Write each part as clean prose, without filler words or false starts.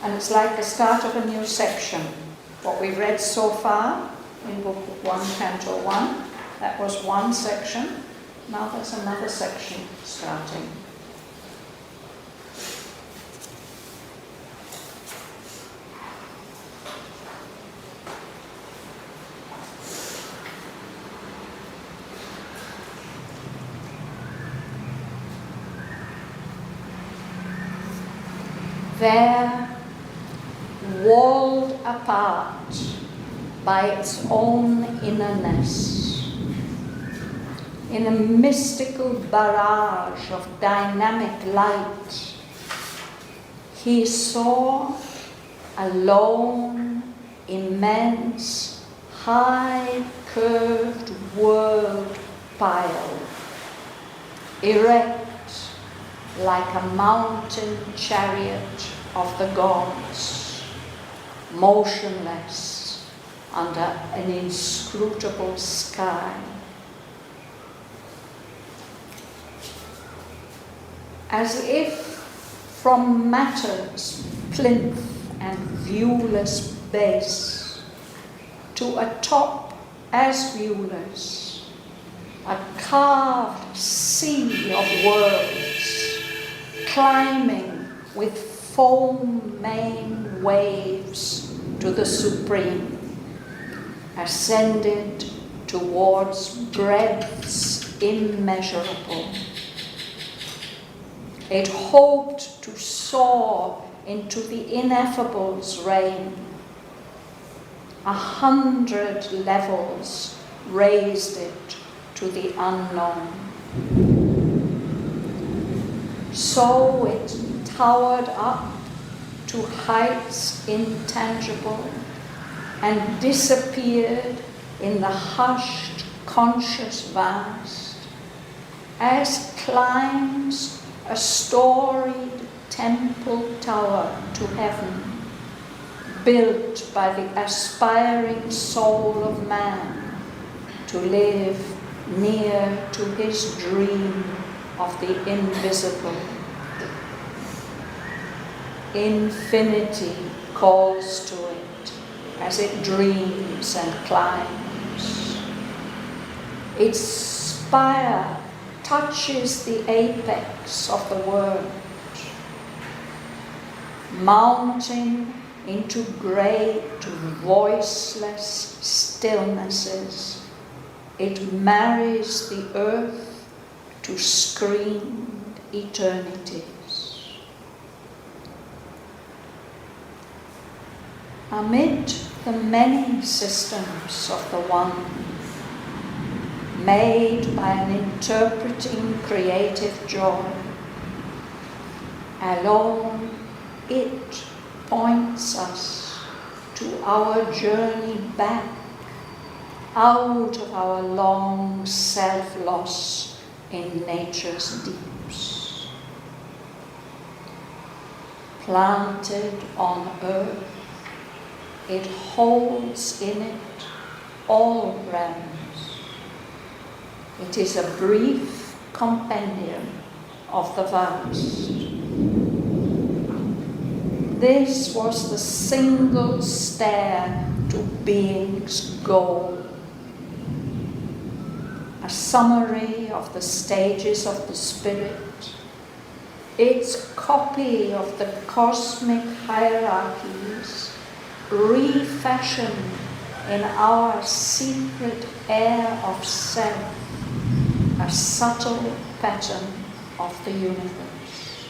And it's like the start of a new section. What we've read so far in Book 1, Canto 1, that was one section. Now there's another section starting. There, walled apart by its own innerness, in a mystical barrage of dynamic light, he saw a lone, immense, high curved world pile, erect like a mountain-chariot of the gods, motionless under an inscrutable sky. As if from matter's plinth and viewless base to a top as viewless, a carved sea of worlds, climbing with foam-mane waves to the supreme, ascended towards breadths immeasurable. It hoped to soar into the Ineffable's reign. 100 levels raised it to the unknown. So it towered up to heights intangible and disappeared in the hushed, conscious vast, as climbs a storied temple tower to heaven, built by the aspiring soul of man to live near to his dream of the invisible. Infinity calls to it as it dreams and climbs. Its spire touches the apex of the world, mounting into great voiceless stillnesses. It marries the earth to screened eternities. Amid the many systems of the One, made by an interpreting creative joy, alone it points us to our journey back out of our long self-loss in nature's deeps. Planted on earth, it holds in it all realms. It is a brief compendium of the vast. This was the single stair to being's goal, a summary of the stages of the spirit, its copy of the cosmic hierarchies, refashioned in our secret air of self, a subtle pattern of the universe.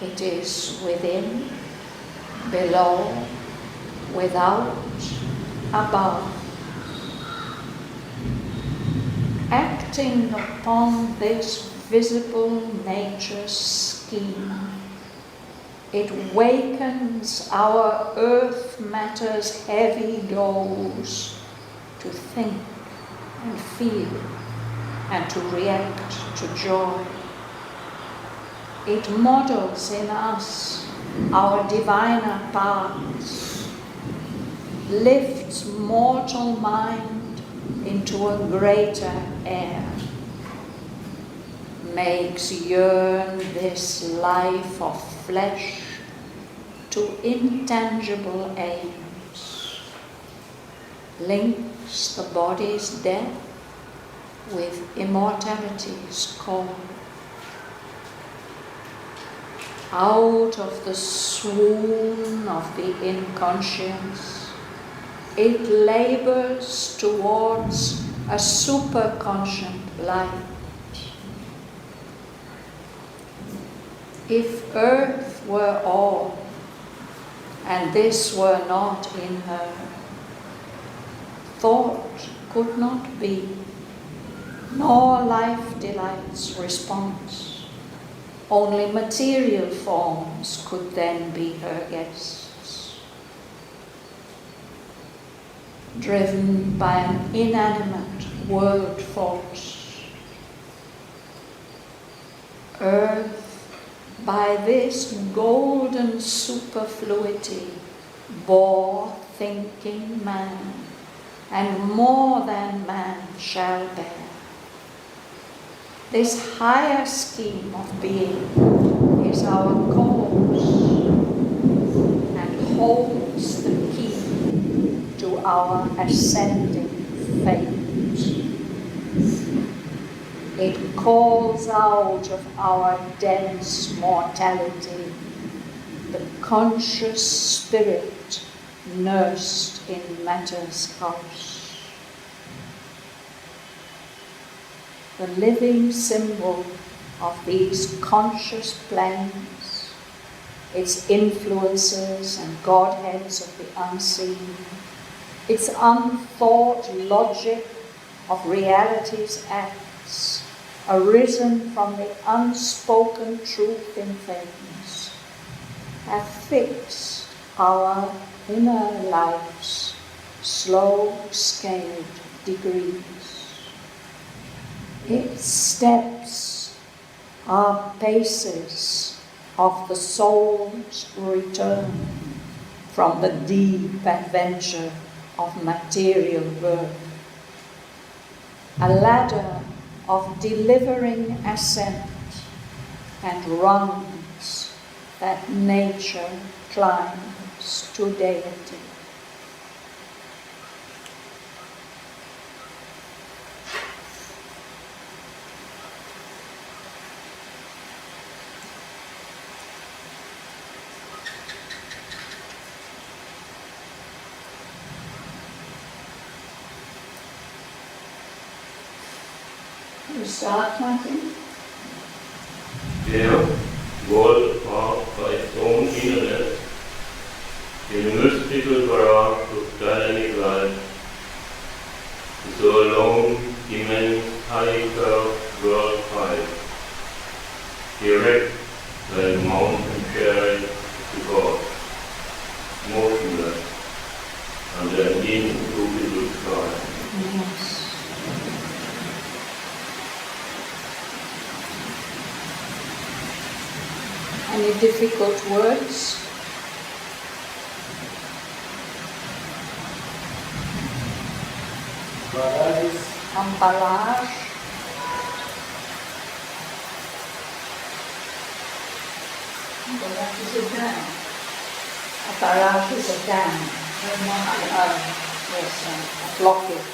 It is within, below, without, above. Acting upon this visible nature's scheme, it wakens our earth matter's heavy doors to think and feel and to react to joy. It models in us our diviner parts, lifts mortal mind into a greater air, makes yearn this life of flesh to intangible aims, links the body's death with immortality's call. Out of the swoon of the inconscious, it labors towards a superconscient light. If earth were all, and this were not in her, thought could not be, nor life delight's response. Only material forms could then be her guests. Driven by an inanimate world force, earth by this golden superfluity bore thinking man, and more than man shall bear. This higher scheme of being is our cause and holds the key to our ascending fate. It calls out of our dense mortality the conscious spirit nursed in matter's house. The living symbol of these conscious planes, its influences and godheads of the unseen, its unthought logic of reality's acts, arisen from the unspoken truth in things, have fixed our inner life's slow-scaled degrees. Its steps are paces of the soul's return from the deep adventure of material birth, a ladder of delivering ascent and rungs that nature climbs to deity. You start, Martin? Der world by its own innerness, in the mystical barrage of dynamic life, is so alone immense high curved world height, erect like mountain-chariot to God, motionless under an inscrutable sky. Yes. Any difficult words? Barrage. Barrage is a dam. A barrage is a dam. Yes, a blockage.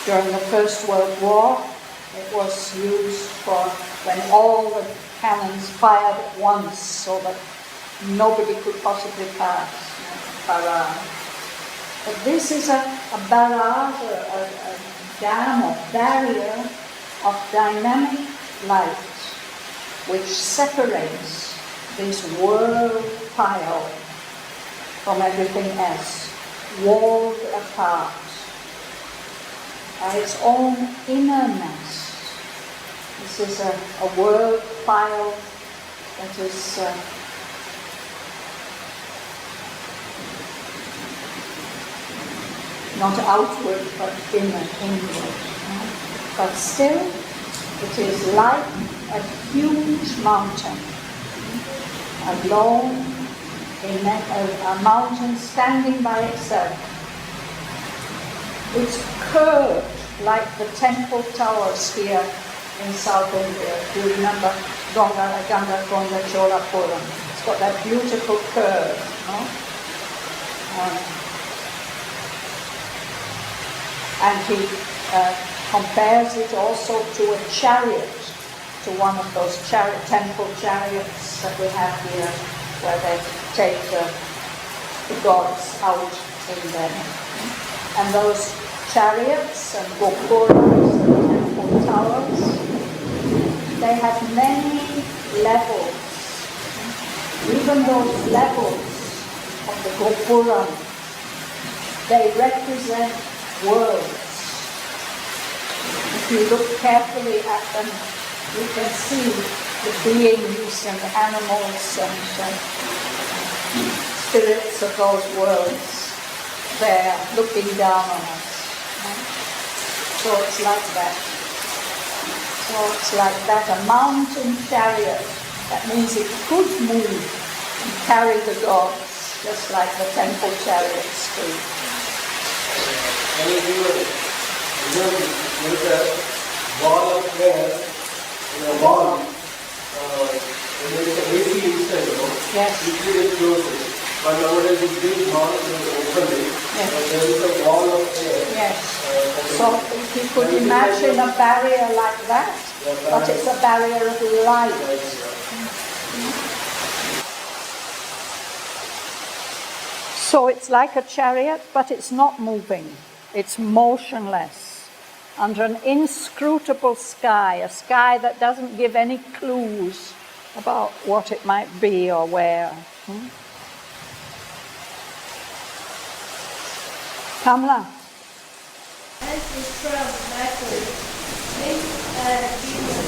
During the First World War, it was used for when all the cannons fired at once so that nobody could possibly pass. Barrage. But this is a barrage, a dam or barrier of dynamic light which separates this world pile from everything else, walled apart by its own innerness. This is a world pile that is not outward but inward. But still, it is like a huge mountain, alone, a mountain standing by itself. It's curved like the temple towers here in South India. Do you remember Ganga Cholapuram. It's got that beautiful curve, no? And he compares it also to a chariot, to one of those temple chariots that we have here, where they take the gods out in them. And those chariots and gopuras and temple towers, they have many levels. Even those levels of the gopura, they represent worlds. If you look carefully at them, you can see the beings and animals and spirits of those worlds there looking down on us. So it's like that. So it's like that, a mountain chariot. That means it could move and carry the gods, just like the temple chariots do. With a ball of air in a wall, when there is a AC inside, yes. You keep it closed. But nowadays it's big ball, you open it, yes. But there is a wall of air. Yes. So if you could imagine a barrier like that, but it's a barrier of light. So it's like a chariot, but it's not moving. It's motionless under an inscrutable sky, a sky that doesn't give any clues about what it might be or where. Kamla? As we scrub backwards, think Jesus.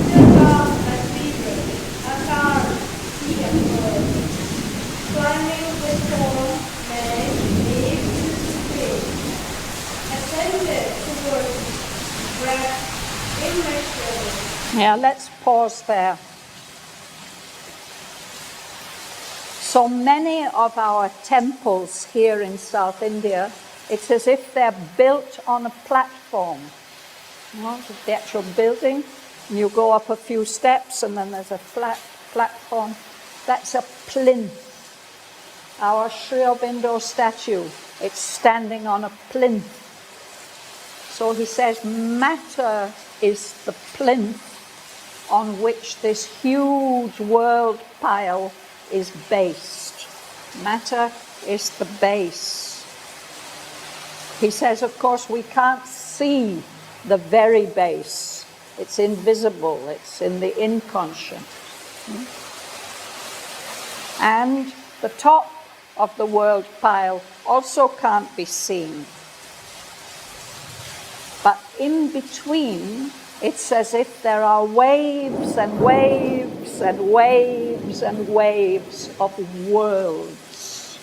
Still off a fever, a car, sea and bird. Climbing the storm, man, leaves his face. Ascended towards breath, immeasurable. Yeah, let's pause there. So many of our temples here in South India, it's as if they're built on a platform. You know, the actual building, and you go up a few steps and then there's a flat platform. That's a plinth. Our Sri Aurobindo statue, it's standing on a plinth. So he says matter is the plinth on which this huge world pile is based. Matter is the base. He says, of course, we can't see the very base. It's invisible. It's in the inconscient. And the top of the world pile also can't be seen. But in between, it's as if there are waves and waves and waves and waves of worlds.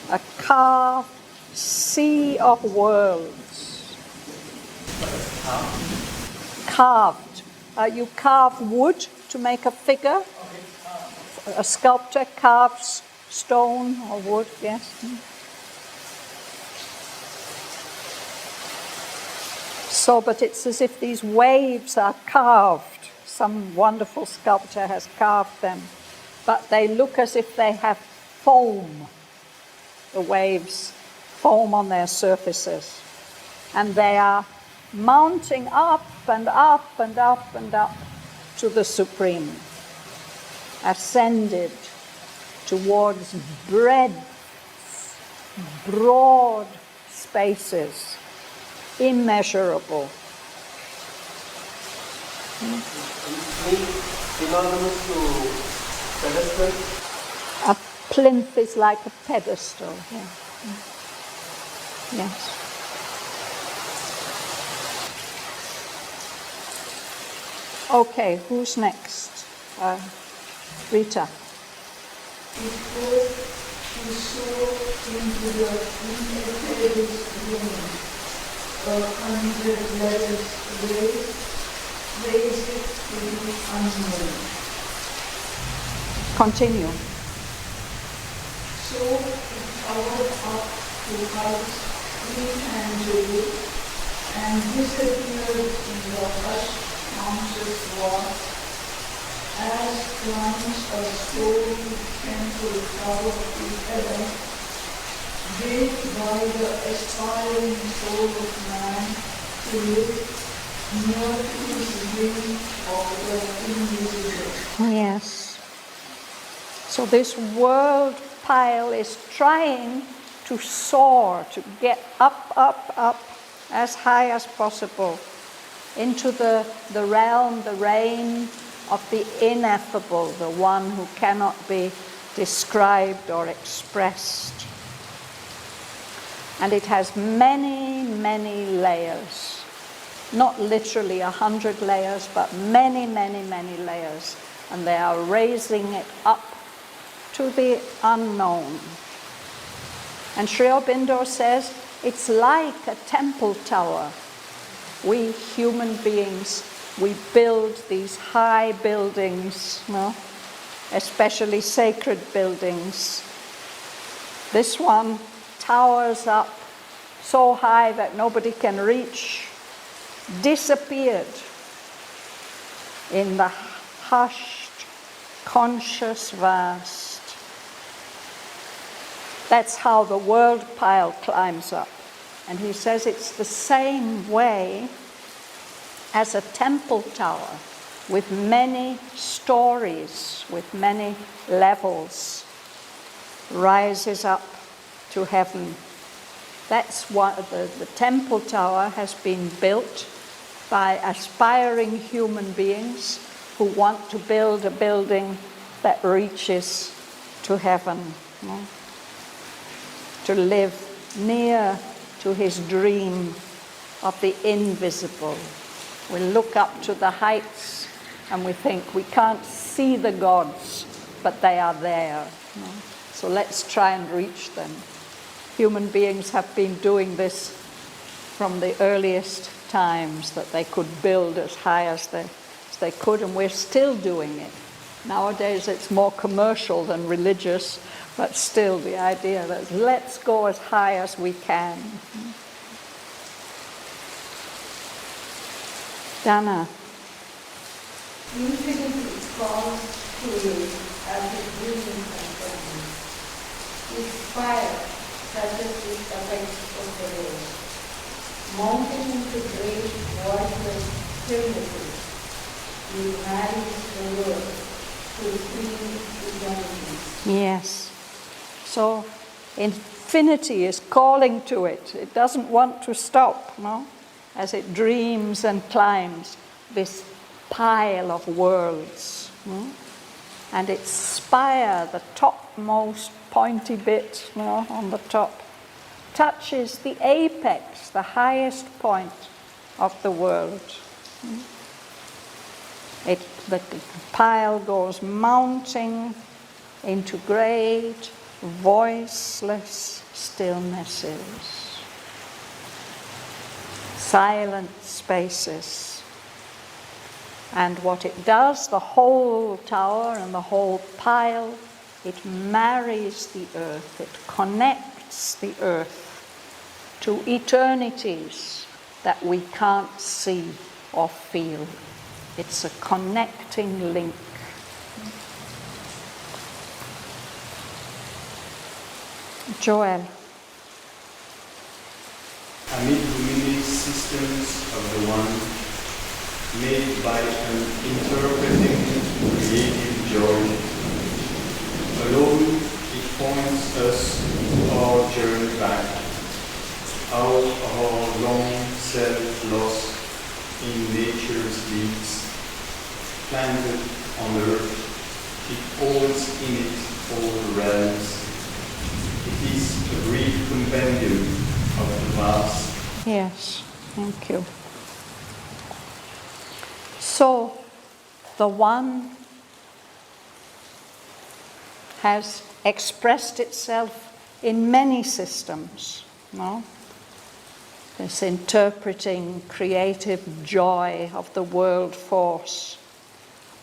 A carved sea of worlds. Carved. You carve wood to make a figure. A sculptor carves stone or wood, yes. So, but it's as if these waves are carved. Some wonderful sculptor has carved them. But they look as if they have foam. The waves foam on their surfaces. And they are mounting up and up and up and up to the Supreme. Ascended towards breadths, broad spaces, immeasurable. Synonymous to pedestal? A plinth is like a pedestal. Yeah. Yes. Okay, who's next? Rita. Before you soar into the ineffable beginning, 100 letters raise it to the unknown. Continue. So it powered up to house intangible and disappeared in the hushed conscious war as climbs a slowly temple tower to heaven, built by the aspiring soul of man to live near to his dream of the invisible. Yes. So this world pile is trying to soar, to get up, up, up, as high as possible, into the realm, the reign of the ineffable, the one who cannot be described or expressed. And it has many, many layers. Not literally 100 layers, but many, many, many layers. And they are raising it up to the unknown. And Sri Aurobindo says it's like a temple tower. We human beings, we build these high buildings, especially sacred buildings. This one towers up so high that nobody can reach, disappeared in the hushed, conscious vast. That's how the world pile climbs up. And he says it's the same way as a temple tower with many stories, with many levels, rises up to heaven. That's what the temple tower has been built by aspiring human beings who want to build a building that reaches to heaven, to live near to his dream of the invisible. We look up to the heights and we think we can't see the gods, but they are there. So let's try and reach them. Human beings have been doing this from the earliest times, that they could build as high as they could, and we're still doing it. Nowadays it's more commercial than religious, but still the idea that let's go as high as we can. Dana. Infinity calls to you as a dreaming companion. Its fire touches the effects of the world, mounting into great voiceless stillnesses. You marries the world to three eternities. Yes. So infinity is calling to it. It doesn't want to stop, as it dreams and climbs this pile of worlds. And its spire, the topmost pointy bit on the top, touches the apex, the highest point of the world. The pile goes mounting into great, voiceless stillnesses, silent spaces. And what it does, the whole tower and the whole pile, it marries the earth, it connects the earth to eternities that we can't see or feel. It's a connecting link. Joel. Amid luminous systems of the one, made by an interpreting creative joy, alone it points us to our journey back, out of our long self-lost in nature's deeds. Planted on earth, it holds in it all realms. It is a brief compendium of the vast. Yes, thank you. So, the one has expressed itself in many systems, This interpreting, creative joy of the world force.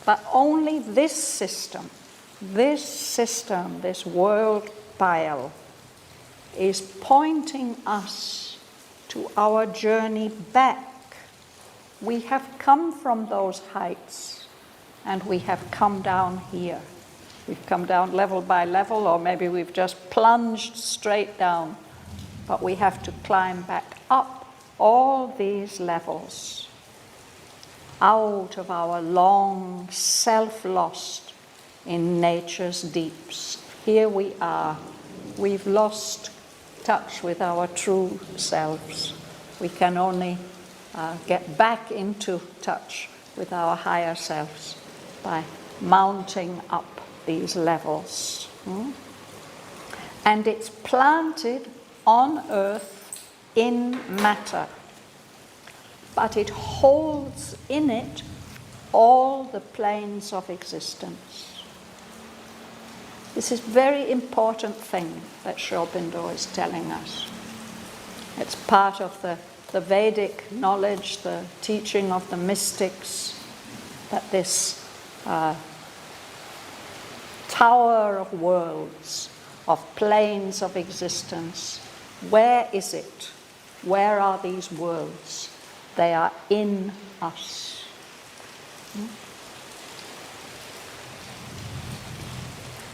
But only this system, this world pile, is pointing us to our journey back. We have come from those heights. and we have come down here. We've come down level by level, or maybe we've just plunged straight down, but we have to climb back up all these levels out of our long self-lost in nature's deeps. Here we are. We've lost touch with our true selves. We can only get back into touch with our higher selves by mounting up these levels. And it's planted on earth in matter, but it holds in it all the planes of existence. This is a very important thing that Sri Aurobindo is telling us. It's part of the Vedic knowledge, the teaching of the mystics, that this tower of worlds, of planes of existence, where is it? Where are these worlds? They are in us.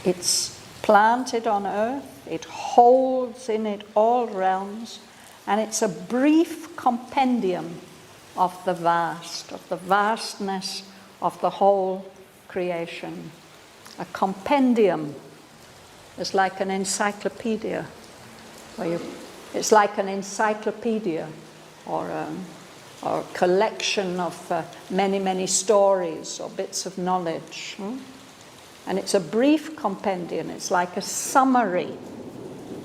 It's planted on earth, it holds in it all realms, and it's a brief compendium of the vast, of the vastness of the whole creation. A compendium is like an encyclopedia. It's like an encyclopedia or a collection of many, many stories or bits of knowledge. And it's a brief compendium. It's like a summary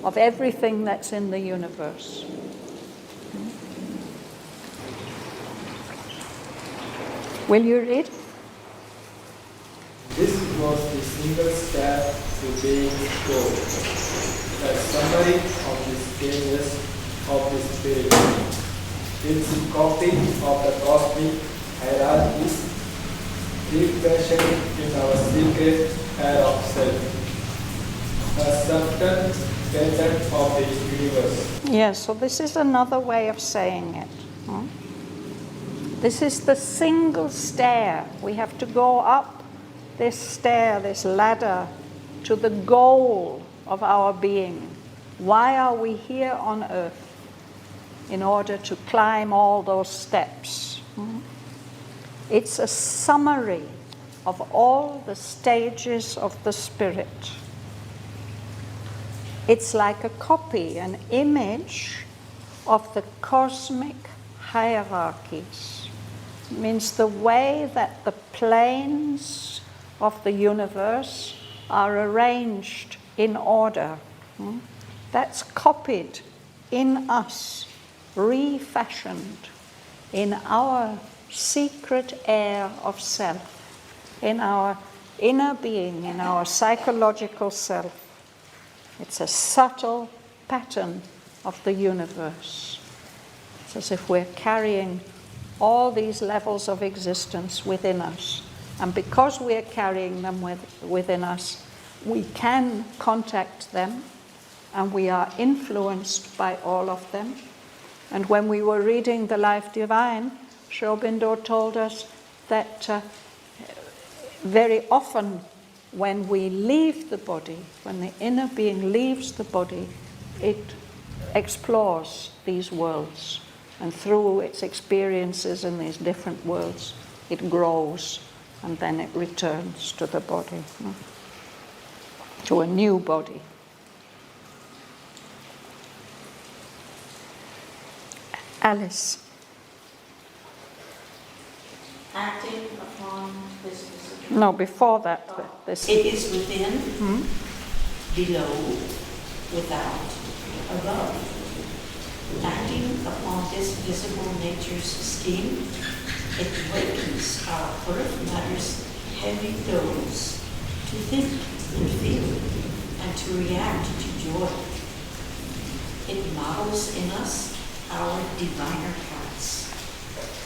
of everything that's in the universe. Will you read? This was the single step to being pure, a summary of the stages of the spirit. It's a copy of the cosmic hierarchies, refashioned in our secret air of self, a subtle pattern of the universe. Yes, so this is another way of saying it. This is the single stair. We have to go up this stair, this ladder, to the goal of our being. Why are we here on earth? In order to climb all those steps. It's a summary of all the stages of the spirit. It's like a copy, an image of the cosmic hierarchies. It means the way that the planes of the universe are arranged in order. That's copied in us, refashioned in our secret air of self, in our inner being, in our psychological self. It's a subtle pattern of the universe. It's as if we're carrying all these levels of existence within us. And because we're carrying them within us, we can contact them, and we are influenced by all of them. And when we were reading the Life Divine, Sri Aurobindo told us that very often when we leave the body, when the inner being leaves the body, it explores these worlds. And through its experiences in these different worlds, it grows, and then it returns to the body, to a new body. Alice. Acting upon this discipline. No, before that. This. It is within, below, without, above. Acting upon this visible nature's scheme, it wakens our earth matter's heavy dose to think and feel and to react to joy. It models in us our diviner paths,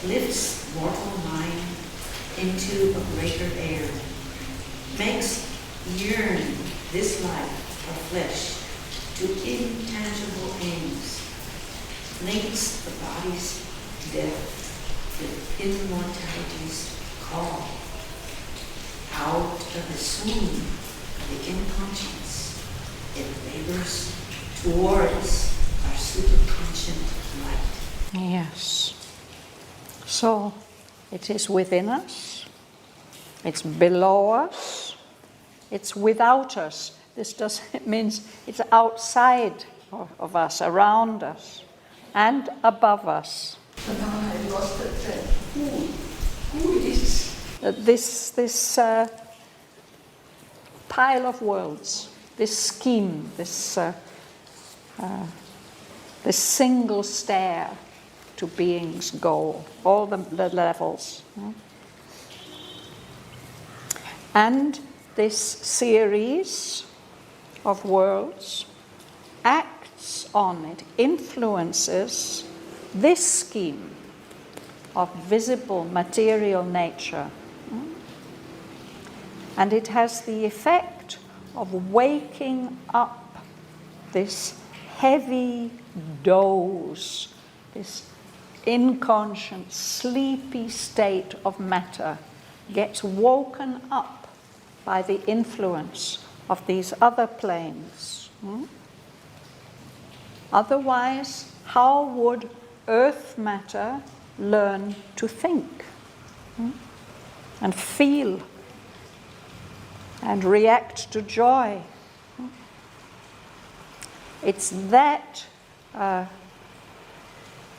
lifts mortal mind into a greater air, makes yearn this life of flesh to intangible aims, links the body's death with immortality's call, out of the swoon of the inconscience, it labors towards our superconscient light. Yes. So, it is within us, it's below us, it's without us. It means it's outside of us, around us, and above us. But now I lost the thread. Who is This pile of worlds, this scheme, this single stair to being's goal, all the levels. And this series of worlds acts on, it influences this scheme of visible material nature. And it has the effect of waking up this heavy doze, this inconscient, sleepy state of matter gets woken up by the influence of these other planes. Otherwise, how would earth matter learn to think and feel and react to joy? It's that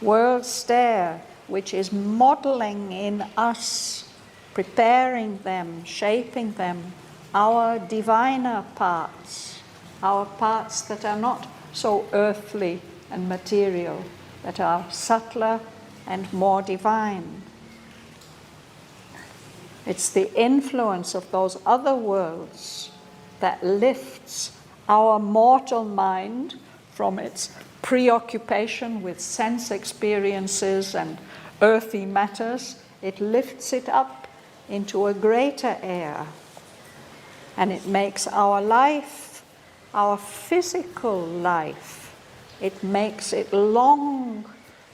world stair which is modeling in us, preparing them, shaping them, our diviner parts, our parts that are not so earthly and material, that are subtler and more divine. It's the influence of those other worlds that lifts our mortal mind from its preoccupation with sense experiences and earthy matters. It lifts it up into a greater air, and it makes our life, our physical life, it makes it long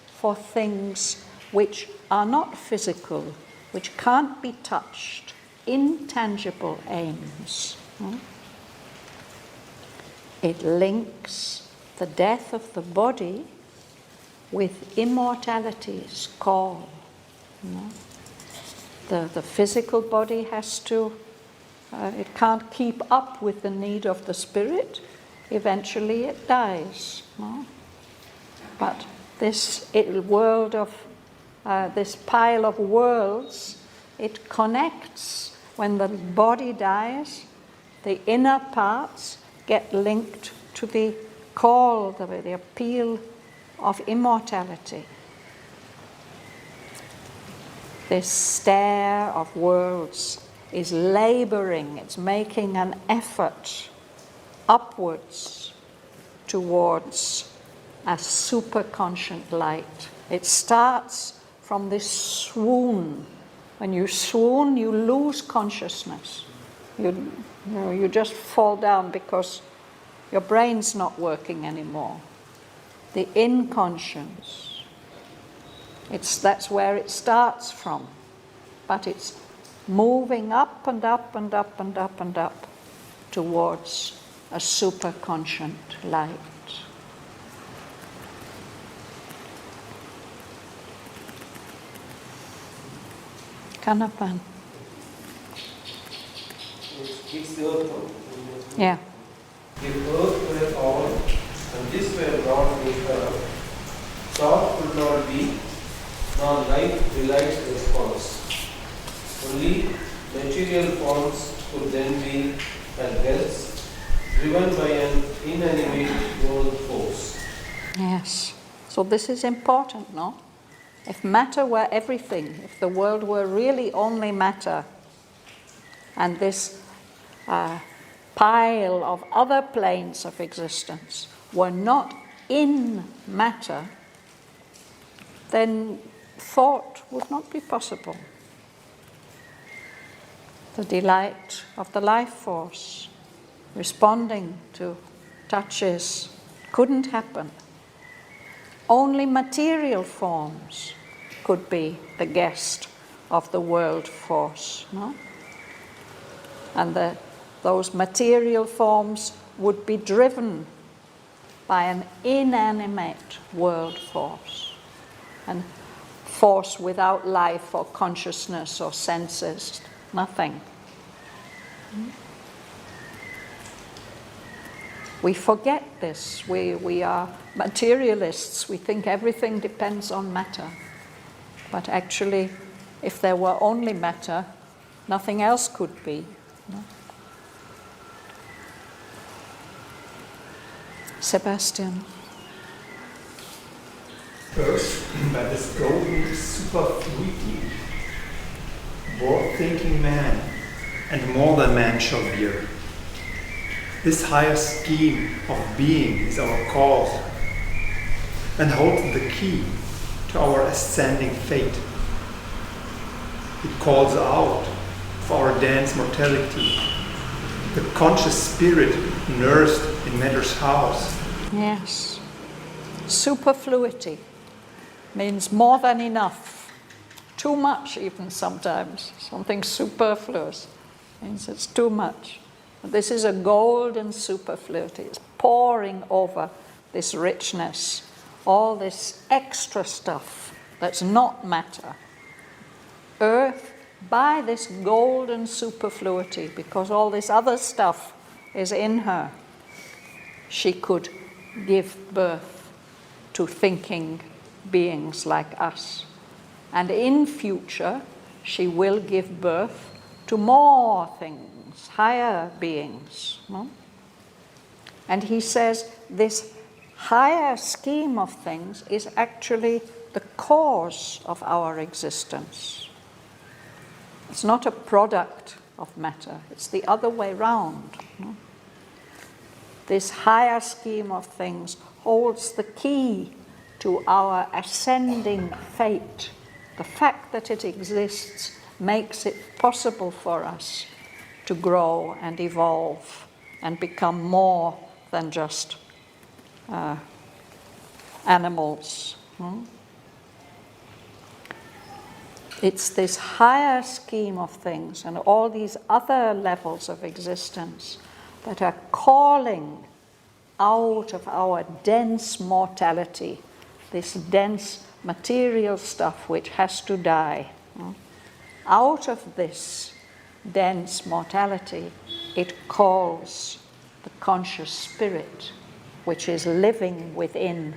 for things which are not physical, which can't be touched, intangible aims. It links the death of the body with immortality's call. The physical body has to, it can't keep up with the need of the spirit. Eventually it dies. But this world of, this pile of worlds, it connects. When the body dies, the inner parts get linked to the call, the appeal of immortality. This stair of worlds is laboring, it's making an effort upwards towards a superconscient light. It starts from this swoon. When you swoon, you lose consciousness. You just fall down because your brain's not working anymore. The inconscience. That's where it starts from. But it's moving up and up and up and up and up towards a superconscient light. Kanapan. It's the earth. Yeah. If earth were all, and this were brought with her, thought could not be, nor life delight response. Only material forms could then be, and else, driven by an inanimate world force. Yes. So this is important, no? If matter were everything, if the world were really only matter, and this pile of other planes of existence were not in matter, then thought would not be possible. The delight of the life force, responding to touches, couldn't happen. Only material forms could be the guest of the world force, no? And those material forms would be driven by an inanimate world force, and force without life or consciousness or senses, nothing. We forget this. We are materialists. We think everything depends on matter. But actually, if there were only matter, nothing else could be. Sebastian. First, by this golden superfluity, both thinking man and more than man shall bear. This higher scheme of being is our cause and holds the key to our ascending fate. It calls out for our dense mortality, the conscious spirit nursed in matter's house. Yes. Superfluity means more than enough. Too much even sometimes. Something superfluous means it's too much. This is a golden superfluity. It's pouring over this richness, all this extra stuff that's not matter. Earth, by this golden superfluity, because all this other stuff is in her, she could give birth to thinking beings like us. And in future, she will give birth to more things, higher beings. No? And he says this higher scheme of things is actually the cause of our existence. It's not a product of matter, it's the other way round. No? This higher scheme of things holds the key to our ascending fate. The fact that it exists makes it possible for us to grow and evolve and become more than just animals. It's this higher scheme of things and all these other levels of existence that are calling out of our dense mortality, this dense material stuff which has to die. Out of this dense mortality, it calls the conscious spirit, which is living within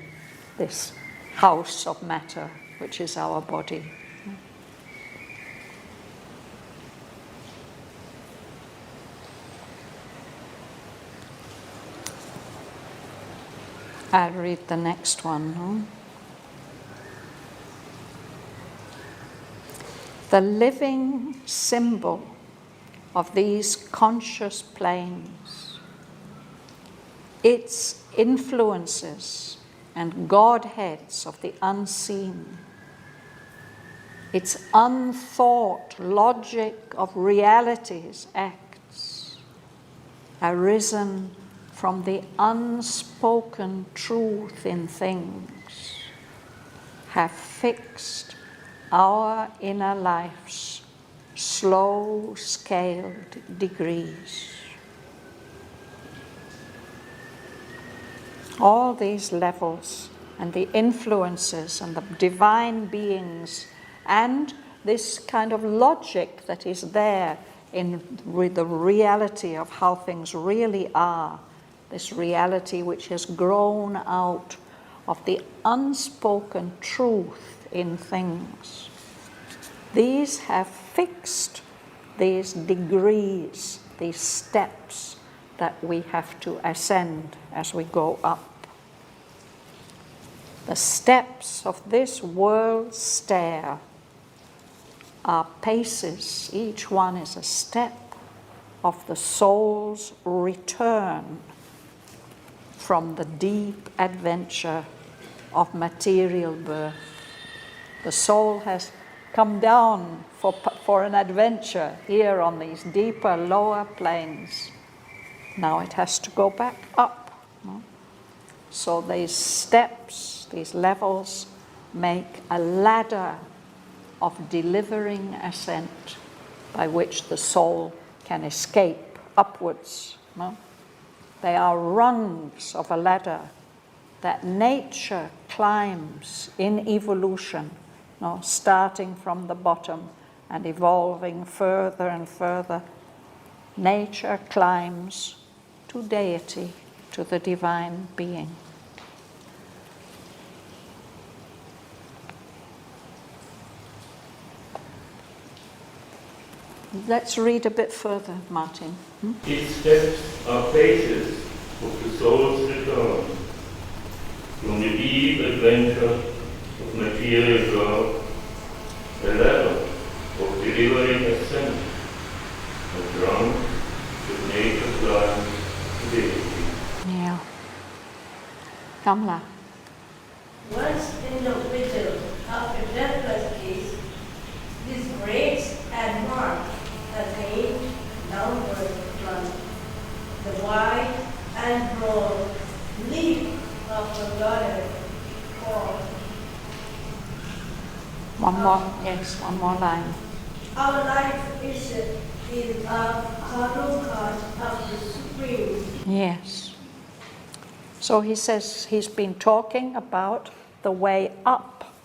this house of matter, which is our body. I'll read the next one. The living symbol of these conscious planes, its influences and Godheads of the unseen, its unthought logic of realities acts, arisen from the unspoken truth in things, have fixed our inner life's slow-scaled degrees. All these levels and the influences and the divine beings and this kind of logic that is there in the reality of how things really are, this reality which has grown out of the unspoken truth in things. These have fixed these degrees, these steps that we have to ascend as we go up. The steps of this world stair are paces, each one is a step of the soul's return from the deep adventure of material birth. The soul has come down for an adventure here on these deeper, lower planes. Now it has to go back up. So these steps, these levels, make a ladder of delivering ascent by which the soul can escape upwards. No? They are rungs of a ladder that nature climbs in evolution, no? Starting from the bottom and evolving further and further. Nature climbs to deity, to the divine being. Let's read a bit further, Martin. Its steps are phases of the soul's return from the deep adventure of material growth, the ladder of delivering ascent, and run with nature's line to deity. Yeah. Kamla. Once in the vigil of a deathless case, these grades and marks attain downward plunge. The wide and broad leap of the Goddess called. One more line. Our life is a hollow card of the Supreme. Yes. So he says he's been talking about the way up,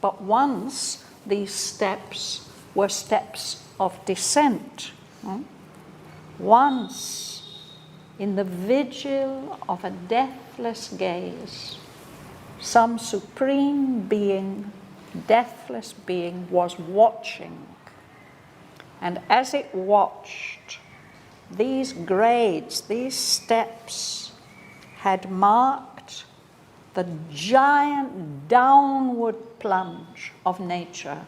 but once these steps were steps of descent. Once, in the vigil of a deathless gaze, some supreme being, deathless being, was watching. And as it watched, these grades, these steps, had marked the giant downward plunge of nature.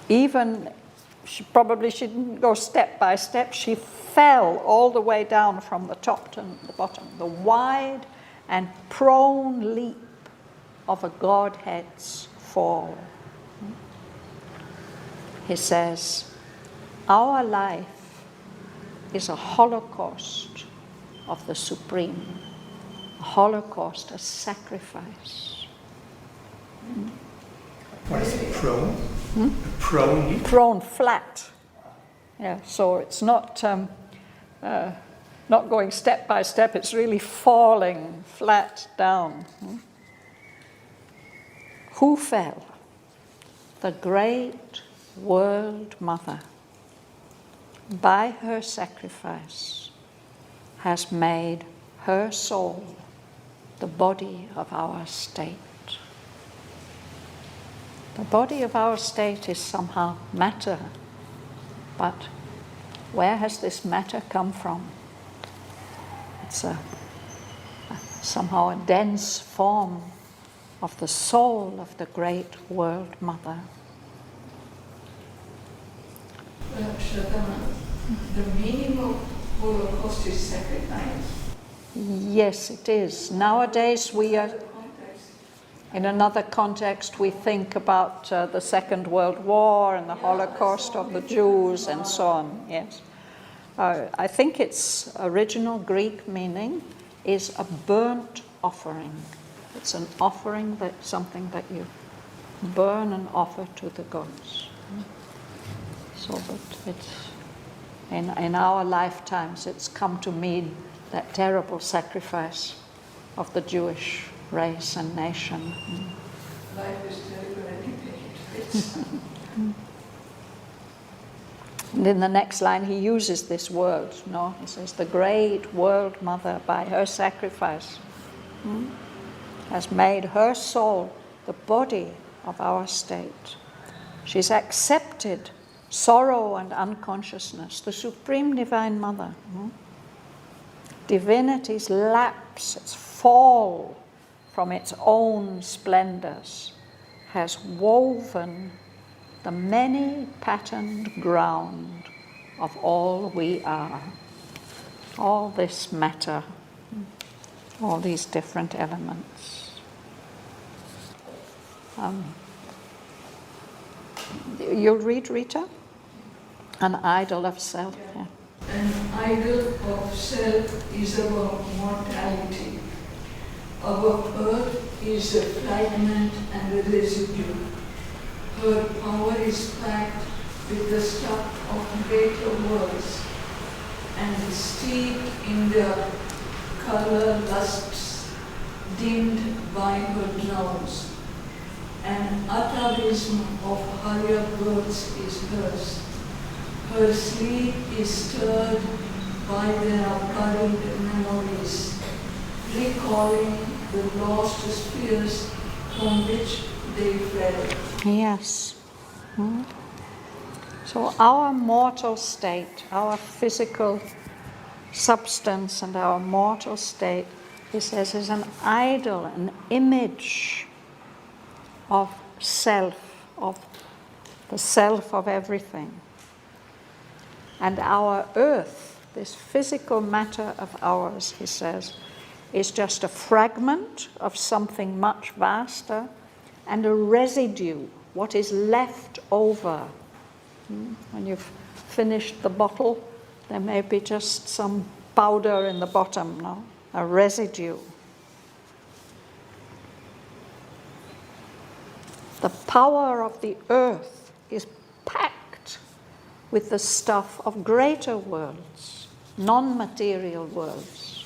Even, she didn't go step by step, she fell all the way down from the top to the bottom, the wide and prone leap of a Godhead's fall. He says, our life is a holocaust of the Supreme, a holocaust, a sacrifice. What is it? Prone? Prone leap? Prone flat. Yeah, so it's not going step by step, it's really falling flat down. Who fell? The great world mother, by her sacrifice, has made her soul the body of our state. The body of our state is somehow matter, but where has this matter come from? It's somehow a dense form of the soul of the great world mother. Shraddhavan, the meaning of Holocaust is sacrifice. Yes, it is. Nowadays we are, in another context, we think about the Second World War and the Holocaust of the Jews and so on, yes. I think its original Greek meaning is a burnt offering. It's an offering, that's something that you burn and offer to the gods. So that it's, in our lifetimes, it's come to mean that terrible sacrifice of the Jewish race and nation. Life is terrible anyway, it fits. And in the next line, he uses this word, no? He says, the great world mother, by her sacrifice, has made her soul the body of our state. She's accepted sorrow and unconsciousness, the supreme divine mother. Divinity's lapse, its fall from its own splendors, has woven the many patterned ground of all we are. All this matter, all these different elements. You'll read, Rita? An idol of self. Yeah. An idol of self is our mortality. Our earth is a fragment and a residue. Her power is packed with the stuff of greater worlds, and steeped in their color lusts, dimmed by her drowse. An atavism of higher births is hers. Her sleep is stirred by their buried memories, recalling the lost spheres from which they fell. Yes. So our mortal state, our physical substance and our mortal state, he says, is an idol, an image of self, of the self of everything. And our earth, this physical matter of ours, he says, is just a fragment of something much vaster and a residue, what is left over. When you've finished the bottle, there may be just some powder in the bottom, no? A residue. The power of the earth is packed with the stuff of greater worlds, non-material worlds.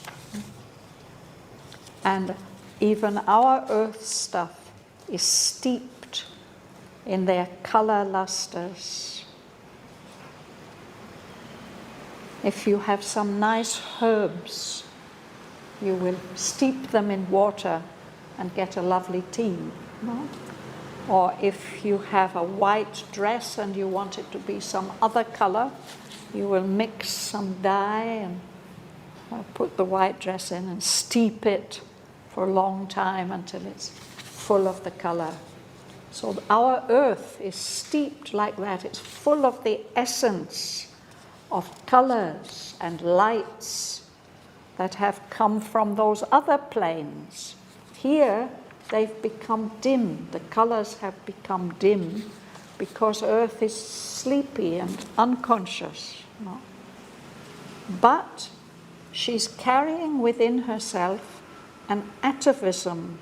And even our earth stuff is steeped in their color lusters. If you have some nice herbs, you will steep them in water and get a lovely tea. No? Or if you have a white dress and you want it to be some other color, you will mix some dye and put the white dress in and steep it for a long time until it's full of the color. So our earth is steeped like that. It's full of the essence of colors and lights that have come from those other planes. Here, they've become dim. The colors have become dim because Earth is sleepy and unconscious. No? But she's carrying within herself an atavism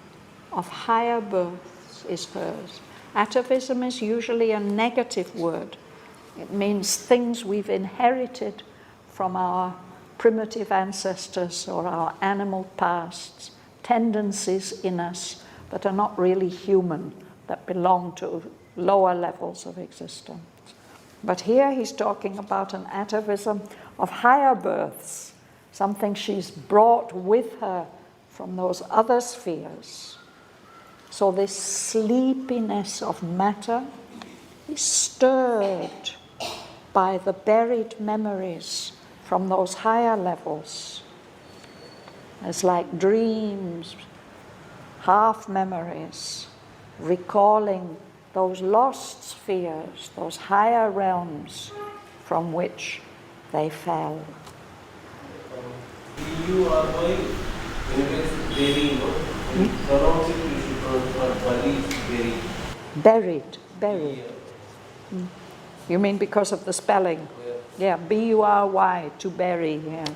of higher births is hers. Atavism is usually a negative word. It means things we've inherited from our primitive ancestors or our animal pasts, tendencies in us that are not really human, that belong to lower levels of existence. But here he's talking about an atavism of higher births, something she's brought with her from those other spheres. So this sleepiness of matter is stirred by the buried memories from those higher levels. It's like dreams, half memories, recalling those lost spheres, those higher realms from which they fell. B-U-R-Y, when it is bury, no? Pronounce it, you should pronounce bury. Buried. You mean because of the spelling? Yeah, B-U-R-Y, to bury, yes.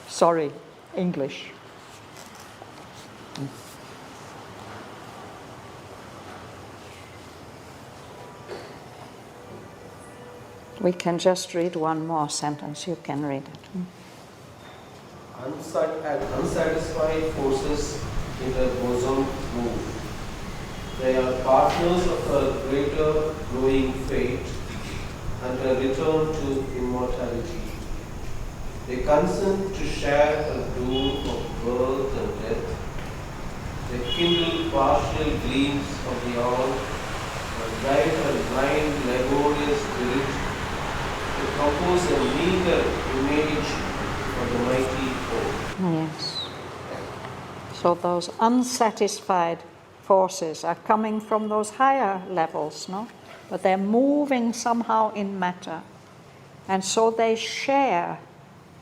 Sorry, English. We can just read one more sentence. You can read it. Unsatisfied forces in the bosom move. They are partners of a greater growing fate and a return to immortality. They consent to share a doom of birth and death. They kindle partial gleams of the hour and guide a blind, laborious spirit to compose a meager image of the mighty whole. Yes. So those unsatisfied forces are coming from those higher levels, no? But they're moving somehow in matter. And so they share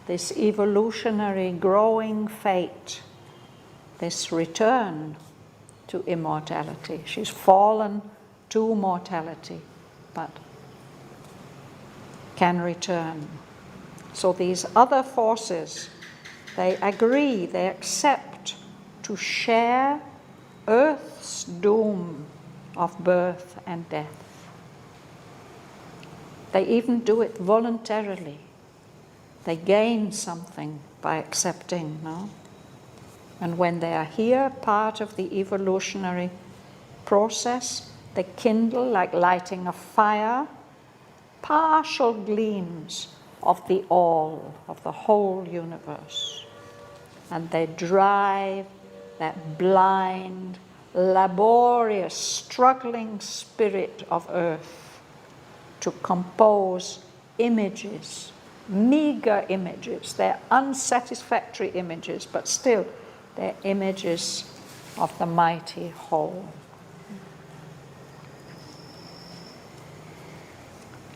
this evolutionary growing fate, this return to immortality. She's fallen to mortality, but can return. So these other forces, they agree, they accept to share Earth's doom of birth and death. They even do it voluntarily. They gain something by accepting, no? And when they are here, part of the evolutionary process, they kindle, like lighting a fire, partial gleams of the all, of the whole universe. And they drive that blind, laborious, struggling spirit of earth to compose images, meager images. They're unsatisfactory images, but still they're images of the mighty whole.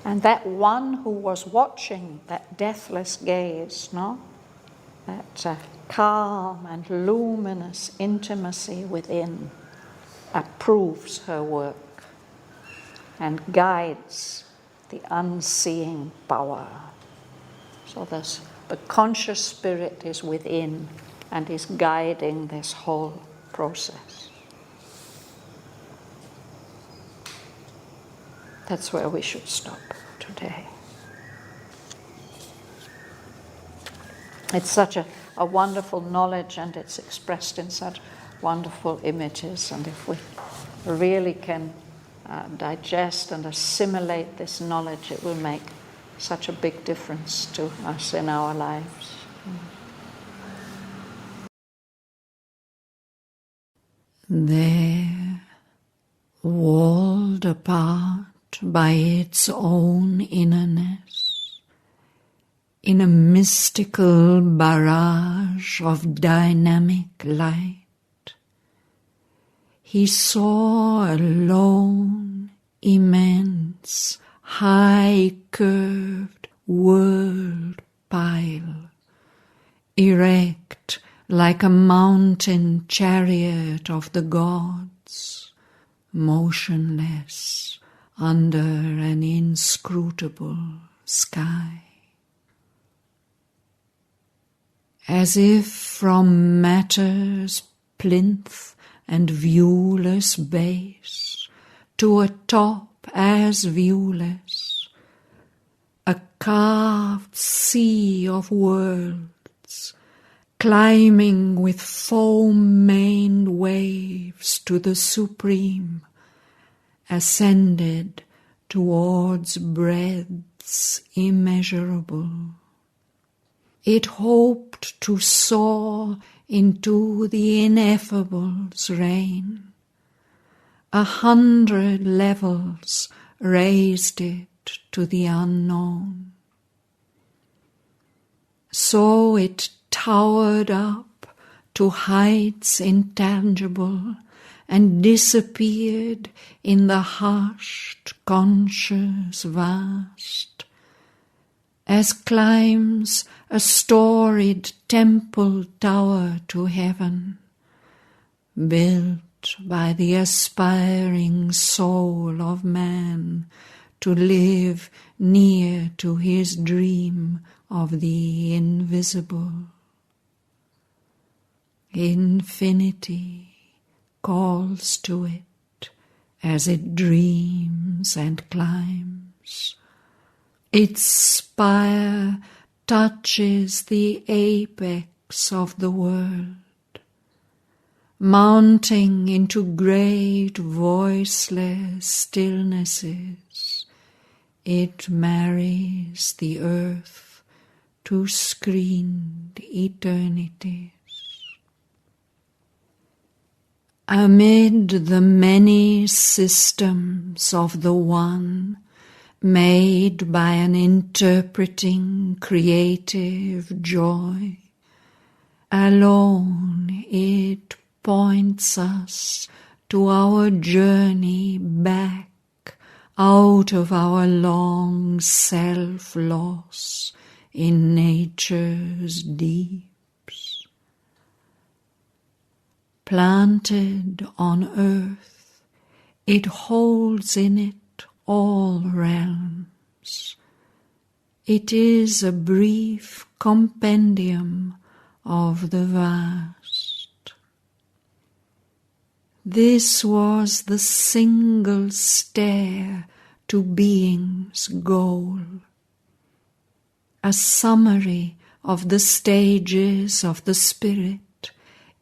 And that one who was watching that deathless gaze, no? That calm and luminous intimacy within, approves her work and guides the unseeing power. So the conscious spirit is within and is guiding this whole process. That's where we should stop today. It's such a wonderful knowledge, and it's expressed in such wonderful images. And if we really can digest and assimilate this knowledge, it will make such a big difference to us in our lives. There, walled apart by its own innerness, in a mystical barrage of dynamic light, he saw a lone, immense, high-curved world pile, erect like a mountain-chariot of the gods, motionless under an inscrutable sky. As if from matter's plinth and viewless base to a top as viewless, a carved sea of worlds, climbing with foam-maned waves to the supreme, ascended towards breadths immeasurable. It hoped to soar into the Ineffable's reign. 100 levels raised it to the unknown. So it towered up to heights intangible and disappeared in the hushed, conscious vast, as climbs a storied temple tower to heaven, built by the aspiring soul of man to live near to his dream of the invisible. Infinity calls to it as it dreams and climbs. Its spire touches the apex of the world, mounting into great voiceless stillnesses. It marries the earth to screened eternities. Amid the many systems of the one, made by an interpreting creative joy, alone it points us to our journey back out of our long self-loss in nature's deeps. Planted on earth, it holds in it all realms. It is a brief compendium of the vast. This was the single stair to being's goal. A summary of the stages of the spirit,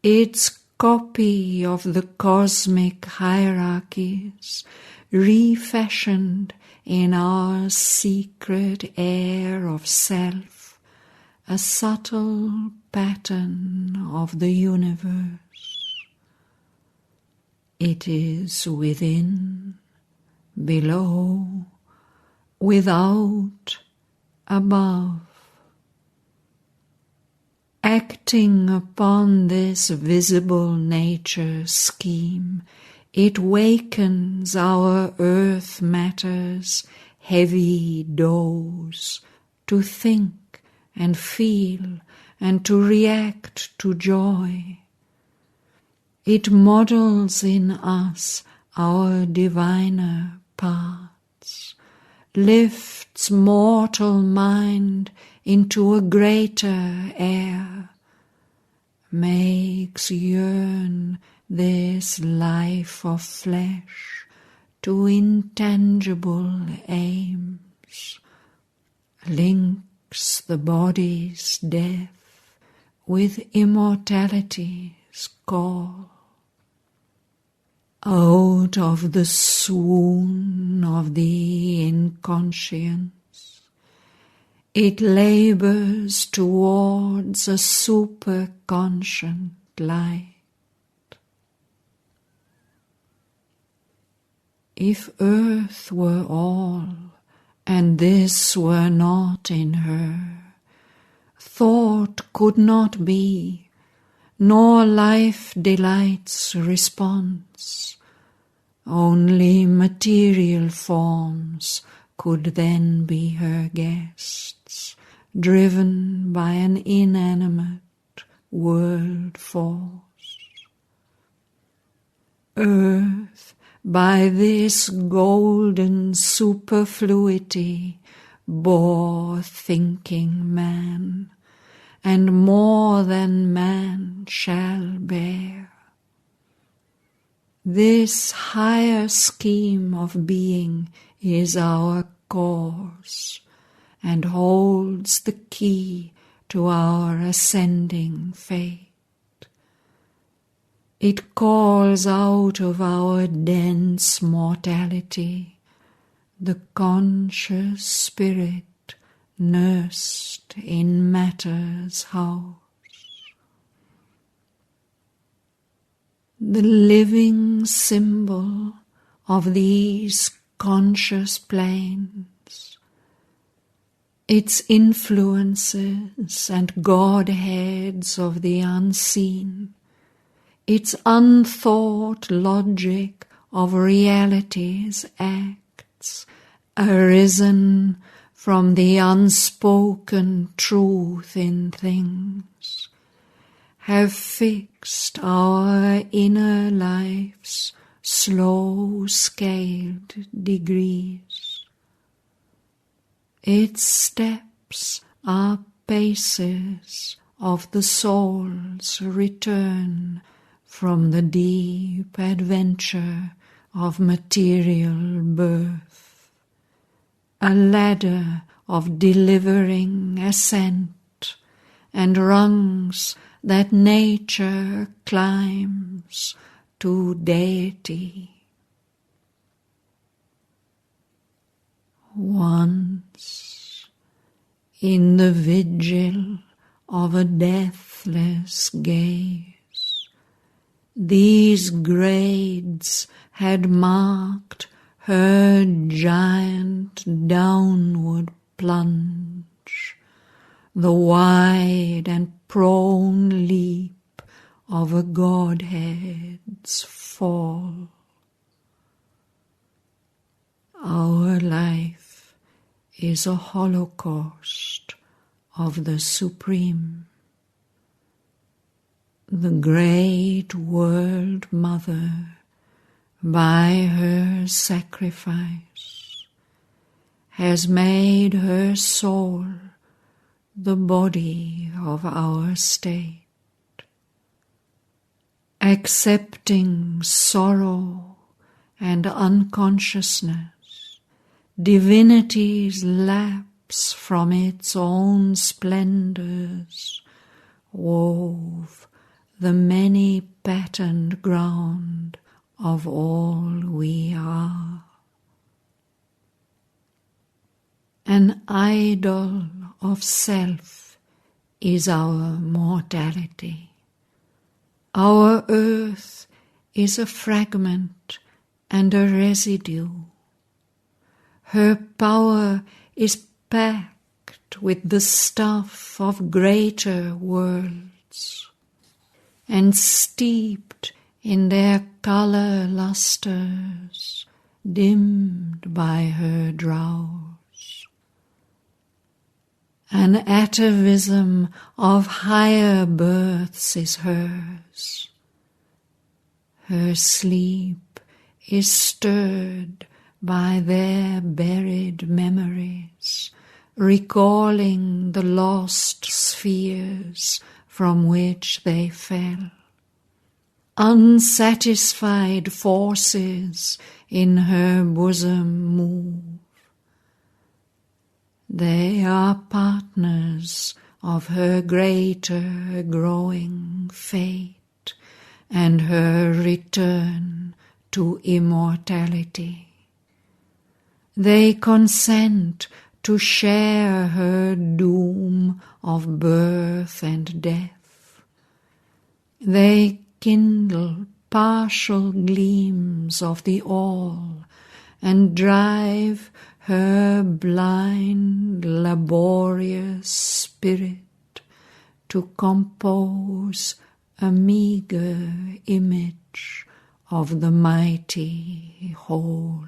its copy of the cosmic hierarchies, refashioned in our secret air of self, a subtle pattern of the universe. It is within, below, without, above. Acting upon this visible nature scheme, it wakens our earth matter's heavy dose to think and feel and to react to joy. It models in us our diviner parts, lifts mortal mind into a greater air, makes yearn this life of flesh to intangible aims, links the body's death with immortality's call. Out of the swoon of the inconscience, it labors towards a superconscient light. If earth were all, and this were not in her, thought could not be, nor life delight's response. Only material forms could then be her guests, driven by an inanimate world force. Earth, by this golden superfluity, bore thinking man, and more than man shall bear. This higher scheme of being is our course, and holds the key to our ascending fate. It calls out of our dense mortality the conscious spirit nursed in matter's house. The living symbol of these conscious planes, its influences and godheads of the unseen, its unthought logic of reality's acts, arisen from the unspoken truth in things, have fixed our inner life's slow-scaled degrees. Its steps are paces of the soul's return from the deep adventure of material birth, a ladder of delivering ascent, and rungs that nature climbs to deity. Once, in the vigil of a deathless gaze, these grades had marked her giant downward plunge, the wide and prone leap of a Godhead's fall. Our life is a holocaust of the Supreme. The great World Mother, by her sacrifice, has made her soul the body of our state. Accepting sorrow and unconsciousness, divinity's lapse from its own splendors wove the many-patterned ground of all we are. An idol of self is our mortality. Our earth is a fragment and a residue. Her power is packed with the stuff of greater worlds, and steeped in their colour lustres, dimmed by her drowse. An atavism of higher births is hers. Her sleep is stirred by their buried memories, recalling the lost spheres from which they fell. Unsatisfied forces in her bosom move. They are partners of her greater growing fate and her return to immortality. They consent to share her doom of birth and death. They kindle partial gleams of the all and drive her blind, laborious spirit to compose a meagre image of the mighty whole.